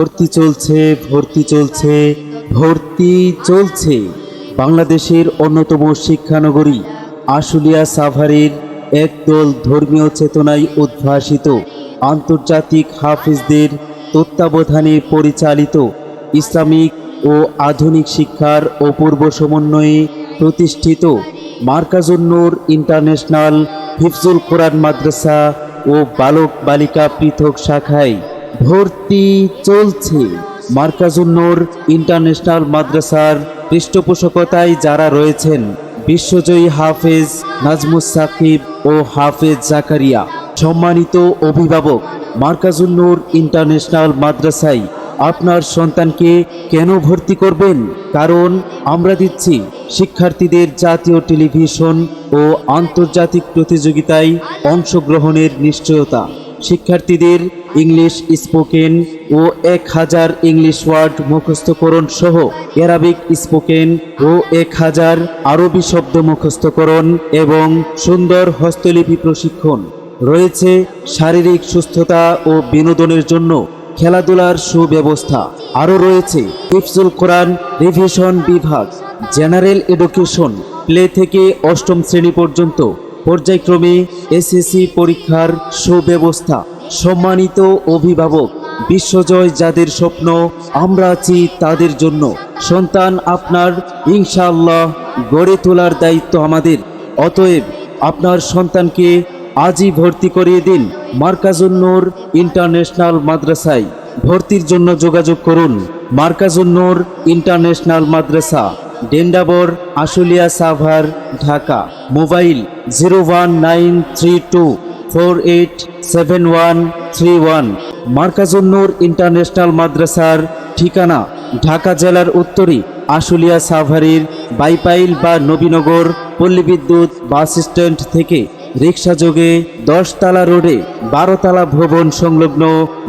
ভর্তি চলছে, ভর্তি চলছে, ভর্তি চলছে। বাংলাদেশের অন্যতম শিক্ষানগরী আশুলিয়া সাভারের একদল ধর্মীয় চেতনায় উদ্ভাসিত আন্তর্জাতিক হাফিজদের তত্ত্বাবধানে পরিচালিত ইসলামিক ও আধুনিক শিক্ষার অপূর্ব সমন্বয়ে প্রতিষ্ঠিত মার্কাজুন নূর ইন্টারন্যাশনাল হিফজুল কোরআন মাদ্রাসা ও বালক বালিকা পৃথক শাখায় ভর্তি চলছে। মার্কাজুন নূর ইন্টারন্যাশনাল মাদ্রাসার পৃষ্ঠপোষকতায় যারা রয়েছেন বিশ্বজয়ী হাফেজ নাজমুস সাকিব ও হাফেজ জাকারিয়া। সম্মানিত অভিভাবক, মার্কাজুন নূর ইন্টারন্যাশনাল মাদ্রাসায় আপনার সন্তানকে কেন ভর্তি করবেন? কারণ আমরা দিচ্ছি শিক্ষার্থীদের জাতীয় টেলিভিশন ও আন্তর্জাতিক প্রতিযোগিতায় অংশগ্রহণের নিশ্চয়তা, শিক্ষার্থীদের ইংলিশ স্পোকেন ও 1000 ইংলিশ ওয়ার্ড মুখস্থকরণ সহ অ্যারাবিক স্পোকেন ও 1000 আরবি শব্দ মুখস্থকরণ এবং সুন্দর হস্তলিপি প্রশিক্ষণ রয়েছে। শারীরিক সুস্থতা ও বিনোদনের জন্য খেলাধুলার সুব্যবস্থা আরও রয়েছে। হিফজুল কোরআন রিভিশন বিভাগ, জেনারেল এডুকেশন প্লে থেকে অষ্টম শ্রেণী পর্যন্ত পর্যায়ক্রমে এসএসসি পরীক্ষার সুব্যবস্থা। সম্মানিত অভিভাবক, বিশ্বজয় যাদের স্বপ্ন, আমরা আছি তাদের জন্য। সন্তান আপনার ইনশাআল্লাহ গড়ে তোলার দায়িত্ব আমাদের। অতএব আপনার সন্তানকে আজই ভর্তি করিয়ে দিন মার্কাজুন নূর ইন্টারন্যাশনাল মাদ্রাসায়। ভর্তির জন্য যোগাযোগ করুন মার্কাজুন নূর ইন্টারন্যাশনাল মাদ্রাসা, ডেন্ডাবর, আশুলিয়া সাভার, ঢাকা। মোবাইল 01932487131। মার্কাজুন নূর ইন্টারন্যাশনাল মাদ্রাসার ঠিকানা ঢাকা জেলার উত্তরে আশুলিয়া সাভারের বাইপাইল বা নবীনগর পল্লী বিদ্যুৎ বাস স্ট্যান্ড থেকে রিক্সাযোগে 10 তলা রোডে 12 তলা ভবন সংলগ্ন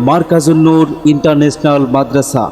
মার্কাজুন নূর ইন্টারন্যাশনাল মাদ্রাসা।